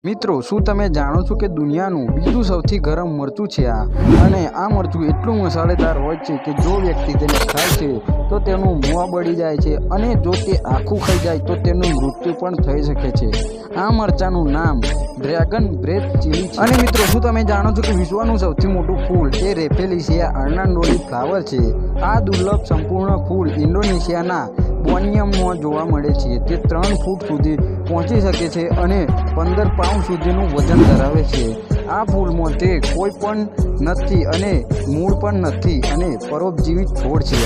મિત્રો, શું તમે જાણો છો કે દુનિયાનું બીજું સૌથી ગરમ મરચું છે આ? અને આ મરચું એટલું મસાલેદાર હોય છે કે જો વ્યક્તિ તેને ખાય છે તો તેનું મોં બળી જાય છે અને જો તે આખું ખાઈ જાય તો તેનું મૃત્યુ પણ થઈ શકે છે. આ મરચાનું નામ ડ્રેગન બ્રેથ ચીલી છે. અને મિત્રો, શું તમે જાણો છો કે વિશ્વનું સૌથી મોટું ફૂલ એ રેફેલિસિયા અર્નાન્ડોલી ફ્લાવર છે? આ દુર્લભ સંપૂર્ણ ફૂલ ઇન્ડોનેશિયાના બોર્નિયોમાં જોવા મળે છે. તે 3 ફૂટ સુધી પહોંચી શકે છે અને 15 પાઉન્ડ સુધીનું વજન ધરાવે છે. આ ફૂલમાં તે કોઈ પણ નથી અને મૂળ પણ નથી અને પરોપજીવી છોડ છે.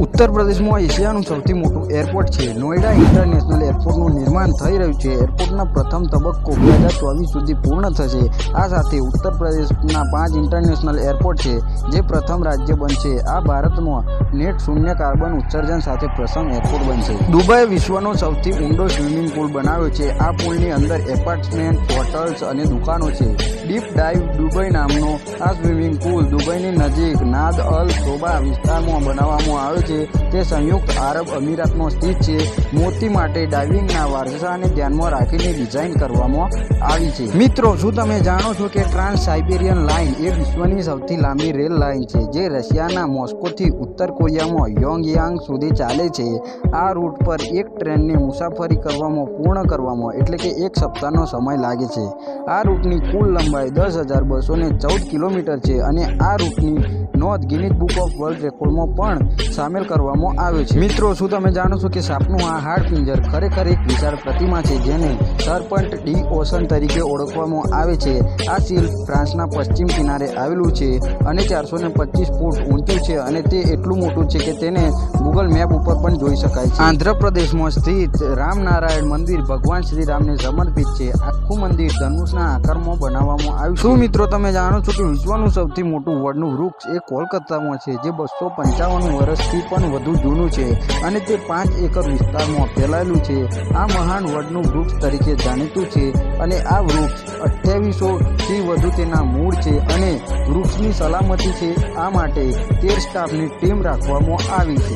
ઉત્તર પ્રદેશમાં એશિયાનું સૌથી મોટું એરપોર્ટ છે. નોઈડા ઇન્ટરનેશનલ એરપોર્ટનું નિર્માણ થઈ રહ્યું છે. એરપોર્ટના પ્રથમ તબક્કો 2024 સુધી પૂર્ણ થશે. આ સાથે ઉત્તર પ્રદેશના 5 ઇન્ટરનેશનલ એરપોર્ટ છે જે પ્રથમ રાજ્ય બનશે. આ ભારતમાં નેટ શૂન્ય કાર્બન ઉત્સર્જન સાથે પ્રથમ એરપોર્ટ બનશે. દુબઈ વિશ્વનો સૌથી ઊંડો સ્વિમિંગ પુલ બનાવ્યો છે. આ પુલની અંદર એપાર્ટમેન્ટ, હોટલ્સ અને દુકાનો છે. ડીપ ડાઇવ દુબઈ નામનો આ સ્વિમિંગ પુલ દુબઈની નજીક નાદ અલ શોબા વિસ્તારમાં બનાવવામાં આવ્યો છે. તે સંયુક્ત આરબ અમીરાતમાં સ્થિત છે. મોતી માટે ડાઇવિંગના વારસાને ધ્યાનમાં રાખીને ડિઝાઇન કરવામાં આવી છે. મિત્રો, શું તમે જાણો છો કે ટ્રાન્સ સાઇબેરિયન લાઇન એ વિશ્વની સૌથી લાંબી રેલ લાઇન છે જે રશિયાના મોસ્કોથી ઉત્તર કોરિયામાં યોંગયાંગ સુધી ચાલે છે? આ રૂટ પર એક ટ્રેનની મુસાફરી પૂર્ણ કરવામાં એટલે કે 1 સપ્તાહનો સમય લાગે છે. આ રૂટની કુલ લંબાઈ 10,214 કિલોમીટર છે અને આ રૂટની નોંધ ગિનીસ બુક ઓફ વર્લ્ડ રેકોર્ડમાં પણ સામેલ કરવામાં આવ્યો છે. મિત્રો, શું તમે જાણો છો કે સાપનું આ હાડપિંજર ખરેખર એક વિશાળ પ્રતિમા છે જેને સર્પન્ટ ડી ઓશન તરીકે ઓળખવામાં આવે છે? આ સીલ ફ્રાન્સના પશ્ચિમ કિનારે આવેલું છે અને 425 ફૂટ ઊંચું છે અને તે એટલું મોટું છે કે તેને ગૂગલ મેપ ઉપર પણ જોઈ શકાય છે. આંધ્રપ્રદેશમાં સ્થિત રામનારાયણ મંદિર ભગવાન શ્રી રામને સમર્પિત છે. આખું મંદિર ધનુષના આકારમાં બનાવવામાં આવ્યું છે. શું મિત્રો, તમે જાણો છો કે વિશ્વનું સૌથી મોટું વડનું વૃક્ષ એ કોલકાતામાં છે જે 255 વર્ષથી પણ વધુ જૂનું છે અને તે 5 એકર વિસ્તારમાં ફેલાયેલું છે. આ મહાન વડનું વૃક્ષ તરીકે જાણીતું છે અને આ વૃક્ષ 2800થી વધુ તેના મૂળ છે અને વૃક્ષની સલામતી છે. આ માટે 13 સ્ટાફની ટીમ રાખવામાં આવી છે.